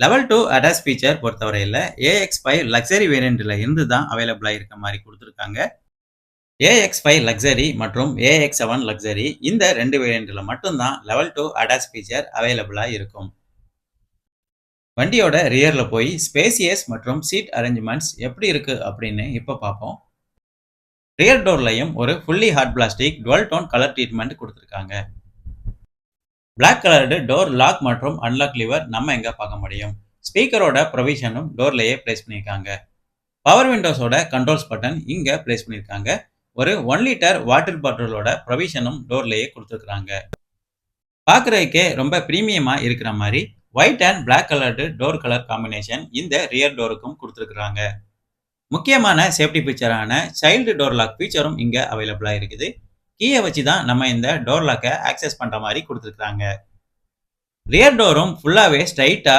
Level 2 ADAS feature பொறுத்தவரையில AX5 luxury வேரியண்ட்ல இருந்து தான் அவைலபிளா இருக்க மாரி குடுத்திருக்காங்க. AX5 லக்ஸரி மற்றும் AX7 லக்ஸரி இந்த 2 வேரியண்ட்ல மட்டும் தான் லெவல் 2 அடாஸ் ஃபீச்சர் அவைலபிளா இருக்கும். வண்டியோட ரியர்ல போய் ஸ்பேசியஸ் மற்றும் சீட் அரேஞ்ச்மெண்ட்ஸ் எப்படி இருக்கு அப்படின்னு இப்ப பார்ப்போம். ரியர் டோர்லயும் ஒரு fully hard plastic dual tone colour treatment குடுத்திருக்காங்க. பிளாக் கலர்டு டோர் லாக் மற்றும் அன்லாக் லிவர் நம்ம எங்க பார்க்க முடியும். ஸ்பீக்கரோட ப்ரொவிஷனும் டோர்லயே பிளேஸ் பண்ணியிருக்காங்க. பவர் விண்டோஸோட கண்ட்ரோல்ஸ் பட்டன் இங்க பிளேஸ் பண்ணியிருக்காங்க. ஒரு 1 லிட்டர் வாட்டர் பாட்டிலோட ப்ரொவிஷனும் டோர்லயே கொடுத்துருக்காங்க. பார்க்கறதுக்கே ரொம்ப பிரீமியமா இருக்கிற மாதிரி white and black coloured door colour combination இந்த ரியர் டோருக்கும் கொடுத்துருக்காங்க. முக்கியமான சேஃப்டி ஃபீச்சரான சைல்டு டோர் லாக் ஃபீச்சரும் இங்க அவைலபிளா இருக்குது. கீயை வச்சு தான் நம்ம இந்த டோர் லாக்கை ஆக்சஸ் பண்ற மாதிரி கொடுத்துருக்காங்க. ரியர் டோரும் ஃபுல்லாவே ஸ்ட்ரைட்டா